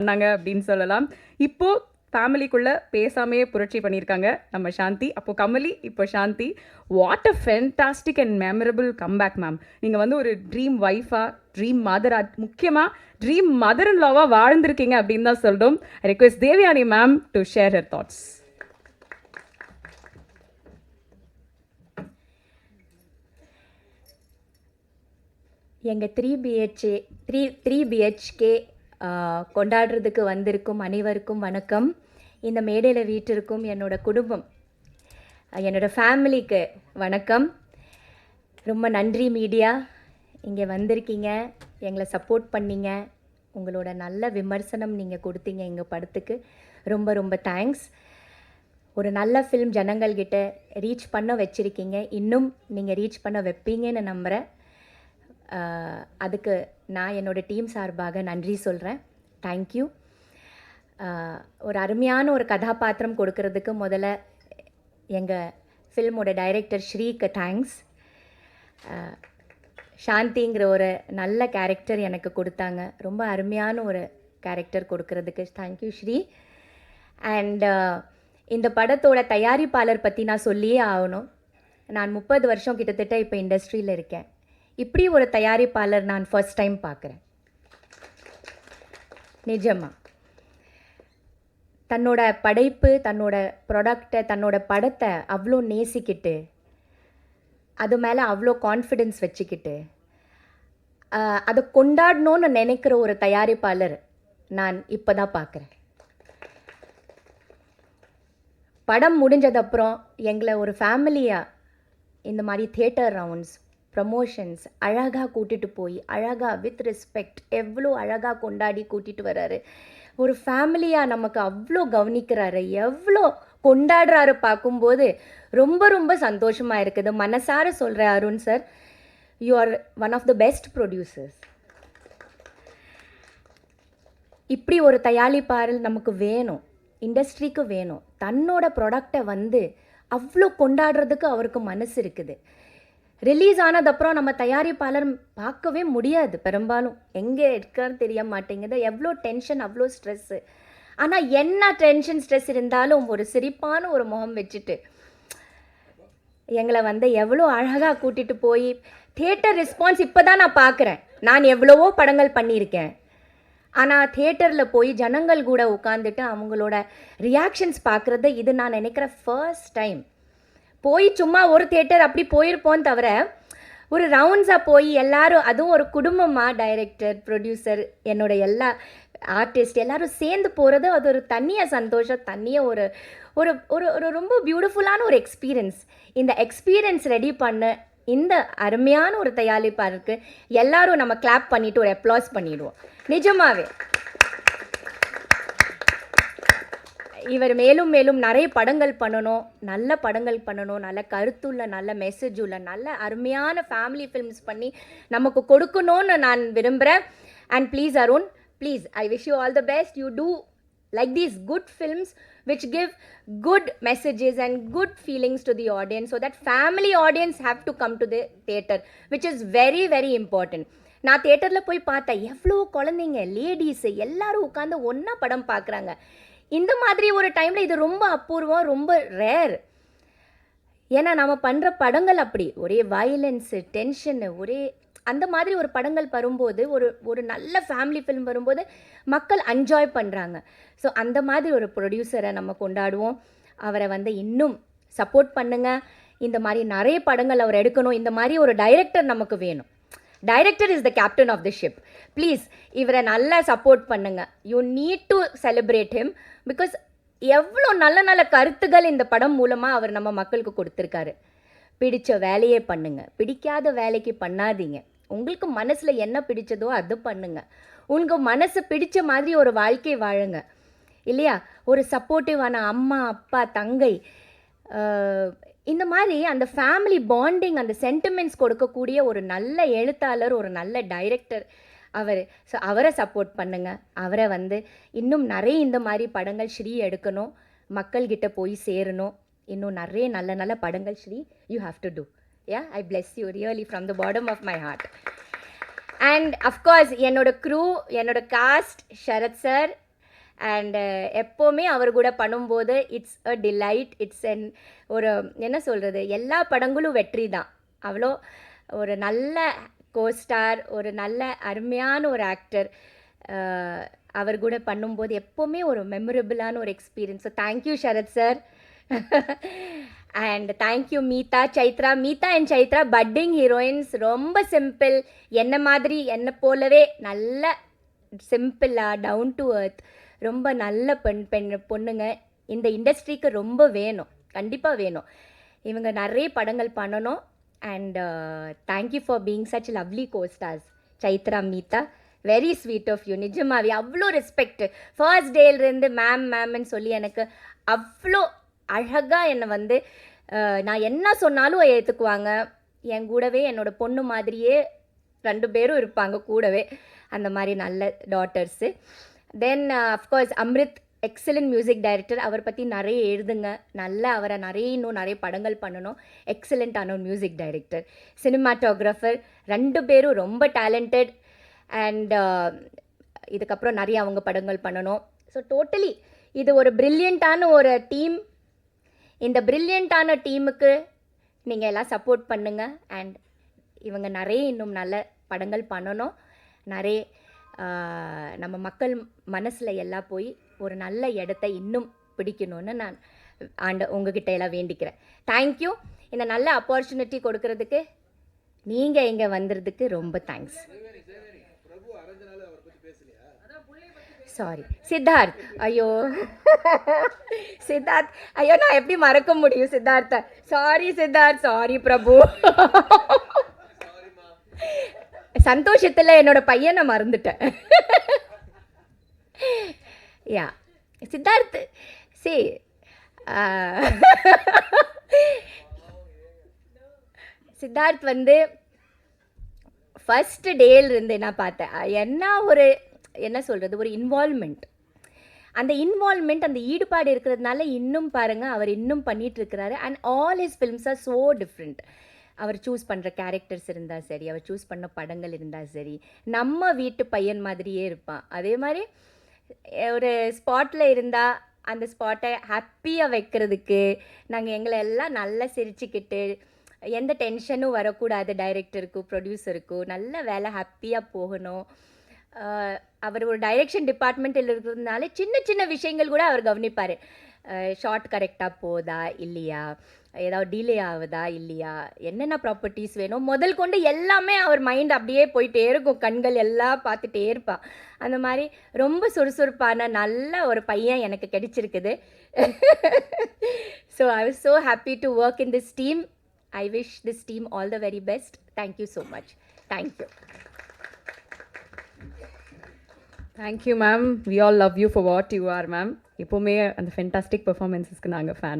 பண்ணாங்க அப்படின்னு சொல்லலாம். இப்போ ஃபேமிலிக்குள்ள பேசாமையே புரட்சி பண்ணியிருக்காங்க நம்ம சாந்தி. அப்போ கமலி, இப்போ Shanthi. What a fantastic and memorable comeback ma'am. நீங்கள் வந்து ஒரு ட்ரீம் ஒய்ஃபா, ட்ரீம் மதரா, முக்கியமாக ட்ரீம் மதர் இன் லாவாக வாழ்ந்திருக்கீங்க அப்படின்னு தான் சொல்கிறோம். ஐ request Devayani ma'am to share her thoughts. எங்கள் த்ரீ பிஹெச்கே கொண்டாடுறதுக்கு வந்திருக்கும் அனைவருக்கும் வணக்கம். இந்த மேடையில் வீட்டிற்கும் என்னோட குடும்பம், என்னோடய ஃபேமிலிக்கு வணக்கம். ரொம்ப நன்றி மீடியா, இங்கே வந்திருக்கீங்க, எங்களை சப்போர்ட் பண்ணிங்க, உங்களோட நல்ல விமர்சனம் நீங்கள் கொடுத்தீங்க எங்கள் படத்துக்கு. ரொம்ப ரொம்ப தேங்க்ஸ். ஒரு நல்ல ஃபில்ம் ஜனங்கள்கிட்ட ரீச் பண்ண வச்சுருக்கீங்க, இன்னும் நீங்கள் ரீச் பண்ண வைப்பீங்கன்னு நம்புகிறேன். அதுக்கு நான் என்னோடய டீம் சார்பாக நன்றி சொல்கிறேன். தேங்க்யூ. ஒரு அருமையான ஒரு கதாபாத்திரம் கொடுக்கறதுக்கு முதல்ல எங்கள் ஃபில்மோட டைரக்டர் ஸ்ரீக்கு தேங்க்ஸ். சாந்திங்கிற ஒரு நல்ல கேரக்டர் எனக்கு கொடுத்தாங்க, ரொம்ப அருமையான ஒரு கேரக்டர் கொடுக்கறதுக்கு தேங்க்யூ ஸ்ரீ. அண்ட் இந்த படத்தோட தயாரிப்பாளர் பற்றி நான் சொல்லியே ஆகணும். நான் 30 வருஷம் கிட்டத்தட்ட இப்போ இண்டஸ்ட்ரியில் இருக்கேன். இப்படி ஒரு தயாரிப்பாளர் நான் ஃபர்ஸ்ட் டைம் பார்க்குறேன். நிஜமாக தன்னோட படைப்பு, தன்னோட ப்ராடக்டை, தன்னோட படத்தை அவ்வளோ நேசிக்கிட்டு, அது மேலே அவ்வளோ கான்ஃபிடென்ஸ் வச்சுக்கிட்டு, அதை கொண்டாடணும்னு நினைக்கிற ஒரு தயாரிப்பாளர் நான் இப்போ தான் பார்க்குறேன். படம் முடிஞ்சதப்புறம் எங்களை ஒரு ஃபேமிலியாக இந்த மாதிரி தியேட்டர் ரவுண்ட்ஸ், ப்ரமோஷன்ஸ் அழகாக கூட்டிகிட்டு போய், அழகாக வித் ரெஸ்பெக்ட் எவ்வளோ அழகாக கொண்டாடி கூட்டிகிட்டு வர்றாரு. ஒரு ஃபேமிலியாக நமக்கு அவ்வளோ கவனிக்கிறாரு, எவ்வளோ கொண்டாடுறாரு பார்க்கும்போது ரொம்ப ரொம்ப சந்தோஷமாக இருக்குது. மனசார சொல்கிறேன் Arun sir, you are one of the best producers. இப்படி ஒரு தயாரிப்பாளர் நமக்கு வேணும், இண்டஸ்ட்ரிக்கு வேணும். தன்னோட ப்ராடக்டை வந்து அவ்வளோ கொண்டாடுறதுக்கு அவருக்கு மனசு இருக்குது. ரிலீஸ் ஆனதப்புறம் நம்ம தயாரிப்பாளர் பார்க்கவே முடியாது, பெரும்பாலும் எங்கே இருக்கான்னு தெரிய மாட்டேங்குது. எவ்வளோ டென்ஷன், அவ்வளோ ஸ்ட்ரெஸ்ஸு. ஆனால் என்ன டென்ஷன் ஸ்ட்ரெஸ் இருந்தாலும் ஒரு சிரிப்பான ஒரு முகம் வச்சுட்டு எங்களை வந்து எவ்வளோ அழகாக கூட்டிகிட்டு போய் தியேட்டர் ரெஸ்பான்ஸ் இப்போ தான் நான் பார்க்குறேன். நான் எவ்வளவோ படங்கள் பண்ணியிருக்கேன், ஆனால் தியேட்டரில் போய் ஜனங்கள் கூட உட்காந்துட்டு அவங்களோட ரியாக்ஷன்ஸ் பார்க்குறது இது நான் நினைக்கிற ஃபர்ஸ்ட் டைம். போய் சும்மா ஒரு தியேட்டர் அப்படி போயிருப்போன்னு தவிர, ஒரு ரவுண்ட்ஸாக போய் எல்லாரும், அதுவும் ஒரு குடும்பமாக, டைரக்டர், ப்ரொடியூசர், என்னோட எல்லா ஆர்டிஸ்ட் எல்லோரும் சேர்ந்து போகிறது, அது ஒரு தனியாக சந்தோஷம், தனியாக ஒரு ஒரு ஒரு ரொம்ப பியூட்டிஃபுல்லான ஒரு எக்ஸ்பீரியன்ஸ். இந்த எக்ஸ்பீரியன்ஸ் ரெடி பண்ண இந்த அருமையான ஒரு தயாரிப்பாளருக்கு எல்லாரும் நம்ம கிளாப் பண்ணிவிட்டு ஒரு அப்ளாஸ் பண்ணிவிடுவோம். நிஜமாகவே இவர் மேலும் மேலும் நிறைய படங்கள் பண்ணணும், நல்ல படங்கள் பண்ணணும், நல்ல கருத்துள்ள, நல்ல மெசேஜ் உள்ள, நல்ல அருமையான ஃபேமிலி ஃபில்ம்ஸ் பண்ணி நமக்கு கொடுக்கணும்னு நான் விரும்புகிறேன். And please Arun, please, I wish you all the best. You too like these good films which give good messages and good feelings to the audience, so that family audience have to come to the theater, which is very very important. நான் தியேட்டரில் போய் பார்த்தேன், எவ்வளோ குழந்தைங்க, ladies எல்லாரும் உட்காந்து ஒன்றா படம் பார்க்குறாங்க. இந்த மாதிரி ஒரு டைமில் இது ரொம்ப அபூர்வம், ரொம்ப ரேர். ஏன்னா நம்ம பண்ணுற படங்கள் அப்படி ஒரே வயலன்ஸு, டென்ஷனு, ஒரே அந்த மாதிரி ஒரு படங்கள் வரும்போது, ஒரு நல்ல ஃபேமிலி ஃபிலிம் வரும்போது மக்கள் என்ஜாய் பண்ணுறாங்க. ஸோ அந்த மாதிரி ஒரு ப்ரொடியூசரை நம்ம கொண்டாடுவோம். அவரை வந்து இன்னும் சப்போர்ட் பண்ணுங்கள். இந்த மாதிரி நிறைய படங்கள் அவர் எடுக்கணும். இந்த மாதிரி ஒரு டைரக்டர் நமக்கு வேணும். Director is the captain of the ship. Please இவரை நல்லா சப்போர்ட் பண்ணுங்கள். You need to celebrate him. Because எவ்வளோ நல்ல நல்ல கருத்துகள் இந்த படம் மூலமாக அவர் நம்ம மக்களுக்கு கொடுத்துருக்காரு. பிடிச்ச வேலையே பண்ணுங்கள், பிடிக்காத வேலைக்கு பண்ணாதீங்க. உங்களுக்கு மனசில் என்ன பிடிச்சதோ அது பண்ணுங்கள். உங்கள் மனசு பிடிச்ச மாதிரி ஒரு வாழ்க்கை வாழுங்க, இல்லையா? ஒரு சப்போர்ட்டிவான அம்மா, அப்பா, தங்கை, இந்த மாதிரி அந்த ஃபேமிலி பாண்டிங், அந்த சென்டிமெண்ட்ஸ் கொடுக்கக்கூடிய ஒரு நல்ல எழுத்தாளர், ஒரு நல்ல டைரக்டர் அவர். ஸோ அவரை சப்போர்ட் பண்ணுங்கள். அவரை வந்து இன்னும் நிறைய இந்த மாதிரி படங்கள் ஸ்ரீ எடுக்கணும், மக்கள்கிட்ட போய் சேரணும். இன்னும் நிறைய நல்ல நல்ல படங்கள் ஸ்ரீ you have to do. Yeah, I bless you really from the bottom of my heart. And of course என்னோட க்ரூ, என்னோட காஸ்ட், ஷரத் சார், அண்டு எப்போவுமே அவர் கூட பண்ணும்போது இட்ஸ் அ டிலைட். இட்ஸ் ஒரு என்ன சொல்கிறது, எல்லா படங்களும் வெற்றி தான். அவ்வளோ ஒரு நல்ல கோஸ்டார், ஒரு நல்ல அருமையான ஒரு ஆக்டர். அவர் கூட பண்ணும்போது எப்போவுமே ஒரு மெமரபிளான ஒரு experience. So thank you Sarath sir. And thank you Meetha, Chaitra. Meetha and Chaitra budding heroines. ரொம்ப சிம்பிள், என்ன மாதிரி என்னை போலவே நல்ல சிம்பிளாக டவுன் டு எர்த் ரொம்ப நல்ல பொண்ணுங்க இந்த இண்டஸ்ட்ரிக்கு ரொம்ப வேணும், கண்டிப்பாக வேணும். இவங்க நிறைய படங்கள் பண்ணணும். And thank you for being such lovely costars. Chaitra, Meetha, very sweet of you. நிஜமாவே அவ்வளோ ரெஸ்பெக்ட். ஃபர்ஸ்ட் டேலேருந்து மேம்னு சொல்லி எனக்கு அவ்வளோ அழகாக என்னை வந்து நான் என்ன சொன்னாலும் ஏற்றுக்குவாங்க. என் கூடவே என்னோடய பொண்ணு மாதிரியே 2 பேரும் இருப்பாங்க கூடவே. அந்த மாதிரி நல்ல daughters. Then of course Amrit, excellent music director. அவர் பற்றி நிறைய எழுதுங்க. அவரை இன்னும் நிறைய படங்கள் பண்ணணும். எக்ஸலண்ட்டான ஒரு மியூசிக் டைரக்டர். சினிமாட்டோகிராஃபர் 2 பேரும் ரொம்ப டேலண்டட். அண்ட் இதுக்கப்புறம் நிறைய அவங்க படங்கள் பண்ணணும். ஸோ டோட்டலி இது ஒரு ப்ரில்லியண்ட்டான ஒரு டீம். இந்த ப்ரில்லியண்ட்டான டீமுக்கு நீங்கள் எல்லாம் சப்போர்ட் பண்ணுங்கள். அண்ட் இவங்க நிறைய இன்னும் நல்ல படங்கள் பண்ணணும். நிறைய நம்ம மக்கள் மனசில் எல்லாம் போய் ஒரு நல்ல இடத்த இன்னும் பிடிக்கணும்னு நான் உங்ககிட்ட எல்லாம் வேண்டிக்கிறேன். தேங்க்யூ. இந்த நல்ல ஆப்பர்ச்சுனிட்டி கொடுக்கறதுக்கு, நீங்கள் இங்கே வந்ததுக்கு ரொம்ப தேங்க்ஸ். சாரி சித்தார்த். ஐயோ சித்தார்த், ஐயோ நான் எப்படி மறக்க முடியும் சித்தார்த்தை. சாரி சித்தார்த், சாரி பிரபு. சந்தோஷத்தில் என்னோட பையனை மறந்துட்டேன். யா சித்தார்த் சித்தார்த் வந்து ஃபஸ்ட்டு டேலேருந்து நான் பார்த்தேன். என்ன சொல்கிறது, ஒரு இன்வால்மெண்ட். அந்த இன்வால்மெண்ட், அந்த ஈடுபாடு இருக்கிறதுனால இன்னும் பாருங்கள் அவர் இன்னும் பண்ணிகிட்ருக்கிறாரு. And all his films are so different. அவர் சூஸ் பண்ணுற கேரக்டர்ஸ் இருந்தால் சரி, அவர் சூஸ் பண்ண படங்கள் இருந்தால் சரி, நம்ம வீட்டு பையன் மாதிரியே இருப்பான். அதே மாதிரி ஒரு ஸ்பாட்டில் இருந்தால் அந்த ஸ்பாட்டை ஹாப்பியாக வைக்கிறதுக்கு நாங்கள் எங்களை எல்லாம் நல்லா சிரிச்சுக்கிட்டு, எந்த டென்ஷனும் வரக்கூடாது, டைரக்டருக்கும் ப்ரொடியூசருக்கும் நல்ல வேலை ஹாப்பியாக போகணும். அவர் ஒரு டைரெக்ஷன் டிபார்ட்மெண்ட்டில் இருக்கிறதுனால சின்ன சின்ன விஷயங்கள் கூட அவர் கவனிப்பார். ஷார்ட் கரெக்டாக போதா இல்லையா, ஏதாவது டிலே ஆகுதா இல்லையா, என்னென்ன ப்ராப்பர்ட்டிஸ் வேணும் முதல் கொண்டு எல்லாமே அவர் மைண்ட் அப்படியே போயிட்டே இருக்கும். கண்கள் எல்லாம் பார்த்துட்டே இருப்பான். அந்த மாதிரி ரொம்ப சுறுசுறுப்பான நல்ல ஒரு பையன் எனக்கு கிடைச்சிருக்குது. So I was so happy to work in this team. I wish this team all the very best. Thank you so much. Thank you. Thank you, ma'am. We all love you for what you are, ma'am. எப்போவுமே அந்த fantastic பெர்ஃபார்மன்ஸஸ்க்கு நாங்கள் fan.